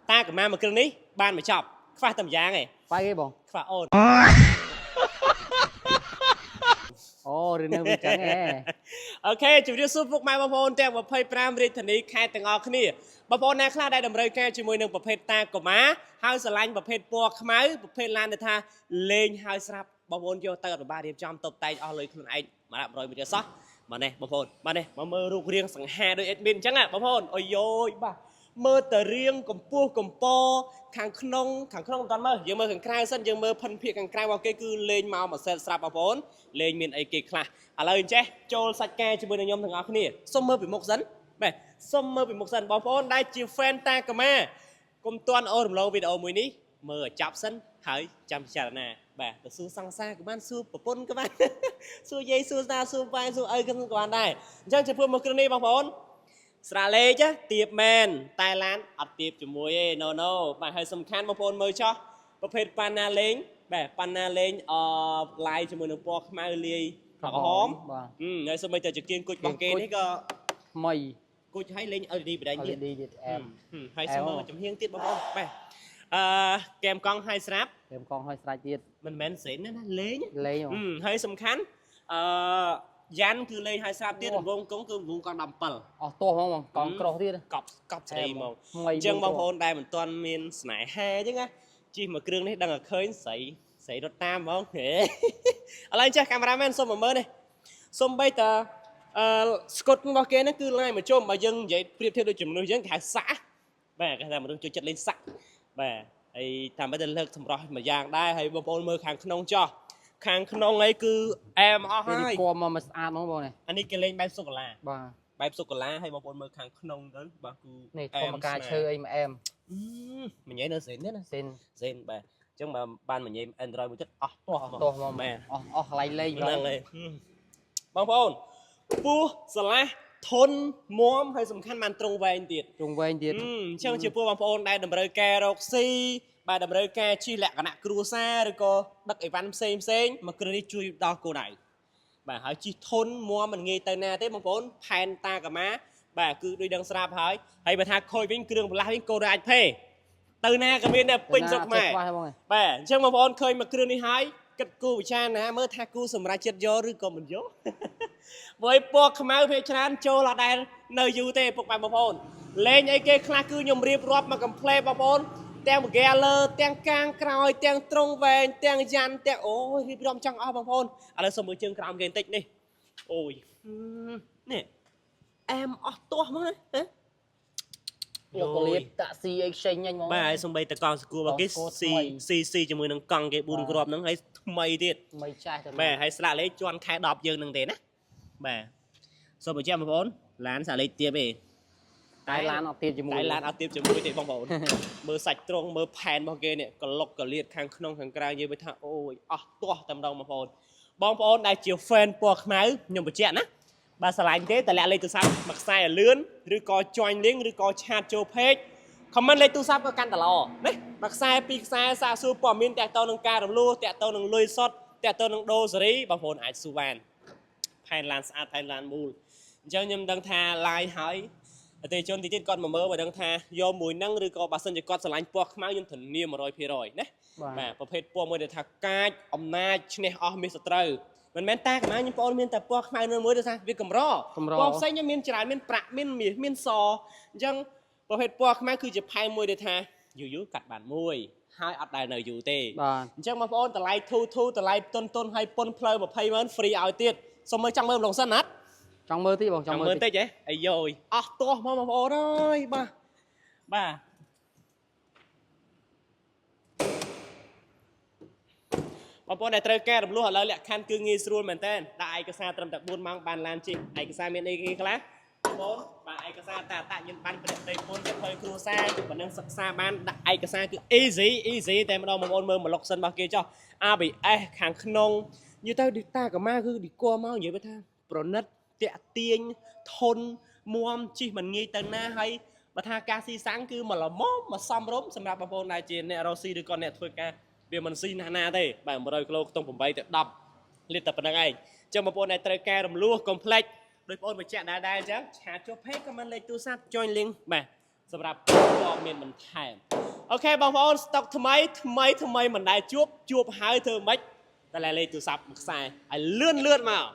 ta của ma mà kêu ní ban mà chọc khoa tầm giá này phai cái bông khoa ôn ô rồi nâng trắng nghe ok chủ yếu giúp mai bông bông theo một phê pram đi thành đi khai từng ngọc kia bông bông này khai đây đầm rơi kêu chỉ mùi nâng một phê ta của má hai sờ lanh một phê bò khmáu một phê lan để tha lên hai sạp bông bông vô tơ ba điểm trong tập tay ở lờiខ្លួនanh mà làm rồi mìnhจะsót mà này bông bông mà này mà mơ rục riêng sẵn hà đôi admin chẳng à bông bông ôi dồi ba mơ tờ riêng cầm pua cầm po khang không toàn mơ giờ mơ khang khai sân giờ mơ phân phiệt khang khai vào cái cứ lên màu mà xe sạp bông bông lên miền ấy kịch là à lời che trôi sạch ke cho bên nhom thằng ngọc này xôm mơ bị một dẫn này xôm mơ bị một dẫn bông bông đây chiều fan ta cầm ma cùng toàn ô lâu video mùi ní mơ chọc sân hỡi chăm chả nè bà từ xưa sang xa của bạn xưa bờ pôn các bạn xưa dây xưa ra xưa vai xưa ơi các bạn này chẳng chỉ phương một cái này bông bông sra lê chứ tiệp men Thái Lan ở tiệp cho mùi no bạn hơi sầm khăn bông bông mơ choประเภท pana លេងបាទ pana លេងឡាយជាមួយនឹងពណ៌ខ្មៅលាយក្រហមហើយសូម្បីតែចង្គៀងគុជរបស់គេនេះក៏ថ្មីគុជឲ្យលេង LED បដិញទៀត LED ទៀតអែមហើយសូមមកចំហៀងទៀតបងប្អូនបាទកែមកង់ឲ្យស្រាប់កែមកង់ឲ្យស្រេចទៀតមិនមែនសេនណាលេងហើយសំខាន់យ៉ាន់គឺលេងឲ្យស្រាប់ទៀតរង្វង់កងគឺរង្វង់កង់17អស់ទាស់ហ្មងកង់ក្រោះទៀតកប់ស្រីហ្មងអញ្ចឹងបងប្អូនដែលមិនទាន់មានស្នេហាអញ្ចឹងណាជិះមកគ្រឿងនេះដឹងតែឃើញស្រីរត់តាមហ្មងឥឡូវចេះកាមេរ៉ាមែនសុំមើលនេះសុំបីតាស្កុតរបស់គេហ្នឹងគឺឡាយមកជុំបើយើងនិយាយប្រៀបធៀបដូចមនុស្សយើងគេហៅសាក់បាទគេថាមនុស្សចូលចិត្តលេងសាក់បាទហើយតាមបែបទៅលើកសម្រស់មួយយ៉ាងដែរហើយបងប្អូនមើលខាងក្នុងចោះខាងក្នុងអីគឺអែមអស់ហើយគួរមកស្អាតហ្មងបងនេះអានេះគេលេងបែបសូកូឡាបាទបែបសូកូឡាហើយបងប្អូនមើលខាងក្នុងទៅបាទគឺនេះធម្មការឈើអីមកអែមមិនញ៉ៃនៅសេនទេណាសេនបាទអញ្ចឹងបានមិនញ៉ៃ Android មួយទឹកអស់ទាស់ហ្មងមែនអស់កន្លែងលេងហ្នឹងហើយបងប្អូនពោះស្រឡះធន់មាំហើយសំខាន់បានត្រង់វែងទៀតអញ្ចឹងជាពួកបងប្អូនដែលតម្រូវការរកស៊ីបាទតម្រូវការជិះលក្ខណៈគ្រួសារឬក៏ដឹកអីវ៉ាន់ផ្សេងមកគ្រឿងនេះជួយដល់គោលដៅបាទហើយជិះធន់មាំមិនងាយទៅណាទេបងប្អូនផែនតាកាម៉ាបាទគឺដូចដឹងស្រាប់ហើយបើថាខូចវិញគ្រឿងបន្លាស់វិញកូនអាចភេទៅណាក៏មានដែរពេញស្រុកម៉ែបាទអញ្ចឹងបងប្អូនឃើញមកគ្រឿងនេះហើយគិតគូវិចារណាមើលថាគូសម្រាប់ចិត្តយកឬក៏មិនយកព្រោះពណ៌ខ្មៅភាគច្រើនចូលអត់ដែលនៅយូរទេពុកបងប្អូនលេងអីគេខ្លះគឺខ្ញុំរៀបរាប់មកកំ pl បងប្អូនទាំងបកែលើទាំងកាងក្រោយទាំងត្រង់វែងទាំងយ៉ាន់ទាំងអូយរៀបរាប់ចង់អស់បងប្អូនឥឡូវសូមមើលជើងក្រោមគេបន្តិចនេះអូយនេះអែមអស់ទាស់ហ្មងណាយកកលៀបតាក់ស៊ីអីខ្ចីញញហ្មងបាទហើយសំបីតកង់ស្គូរបស់គេស៊ីជាមួយនឹងកង់គេ4គ្រាប់ហ្នឹងហើយថ្មីទៀតថ្មីចាស់ទៅបាទហើយស្លាកលេខជន់ខែ10យើងហ្នឹងទេណាបាទសូមបញ្ជាក់បងប្អូនឡានស្លាកលេខទៀតទេតែឡានអត់ទៀតជាមួយទេបងប្អូនមើលសាច់ត្រង់មើលផែនរបស់គេនេះក្លុកកលៀតខាងក្នុងខាងក្រៅយើងទៅថាអូយអស់ទាស់តែម្ដងបងប្អូនដែលជា fan ពណ៌ខ្មៅខ្ញុំបញ្ជាក់ណាបើឆ្លាញ់ទេតលាក់លេខទូរស័ព្ទមកខ្សែឲ្យលឿនឬក៏ join link ឬក៏ឆាតចូល page comment លេខទូរស័ព្ទក៏កាន់តែល្អណាមួយខ្សែពីរខ្សែសាកសួរព័ត៌មានតាក់ទងនឹងការរំលោះតាក់ទងនឹងលុយសុទ្ធតាក់ទងនឹងដូសេរីបងប្អូនអាចសួរបានផែនឡានស្អាតផែនឡានមូលអញ្ចឹងខ្ញុំដឹងថា live ហើយអតិថិជនទីទៀតគាត់មកមើលបើដឹងថាយកមួយហ្នឹងឬក៏បើសិនជាគាត់ឆ្លាញ់ពណ៌ខ្មៅខ្ញុំធានា 100% ណាបាទប្រភេទពណ៌មួយដែលថាកាចអំណាចឈ្នះអស់មានសត្រូវមិនមែនតាកម្ល៉េះខ្ញុំបងប្អូនមានតែពណ៌ខ្មៅនៅមួយទេថាវាកម្រពណ៌ផ្សេងខ្ញុំមានច្រើនមានប្រាក់មានមាសមានសអញ្ចឹងប្រភេទពណ៌ខ្មៅគឺជាផែនមួយដែលថាយូរកាត់បានមួយហើយអត់ដែលនៅយូរទេអញ្ចឹងបងប្អូនតម្លៃធូតម្លៃតុនហើយពុនផ្លូវ20ម៉ឺន free ឲ្យទៀតសូមមើលចង់មើលម្ដងសិនណាចង់មើលតិចបងចង់មើលតិចហ៎អាយយអស់ទាស់មកបងប្អូនអើយបាទបងប្អូនដែលត្រូវការរំលោះឥឡូវលក្ខខណ្ឌគឺងាយស្រួលមែនតើដាក់ឯកសារត្រឹមតែ4ម៉ោងបានឡានជិះឯកសារមានអីគេខ្លះបងប្អូនបាទឯកសារតាអញ្ញាប័ណ្ណប្រតិបត្តិពន្ធទៅគ្រួសារប៉ុណ្ណឹងសិក្សាបានដាក់ឯកសារគឺ easy តែម្ដងបងប្អូនមើលប្លុកសិនរបស់គេចុះ ABS ខាងក្នុងនិយាយទៅឌីតាកាម៉ាគឺឌីគ័រមកនិយាយថាប្រណិតតាក់ទាញធន់មាំជិះមិនងាយទៅណាហើយបើថាការស៊ីសាំងគឺមកល្មមមកសំរុំសម្រាប់បងប្អូនដែលជាអ្នករកស៊ីឬក៏អ្នកធ្វើការវាមិនស៊ីណាទេបាទ100គីឡូខ្ទង់8ទៅ10លីត្រតែប៉ុណ្្នឹងឯងអញ្ចឹងបងប្អូនដែលត្រូវការរំលោះកុំភ្លេចដោយបងប្អូនបញ្ជាក់ដែរអញ្ចឹងឆាតចុះ page ក៏មិនលេខទូរស័ព្ទ join link បាទ សម្រាប់ព័ត៌មានបន្ថែមអូខេបងប្អូនស្តុកថ្មីមិនដែលជួបហើយធ្វើម៉េចតែលេខទូរស័ព្ទមួយខ្សែឲ្យលឿនមក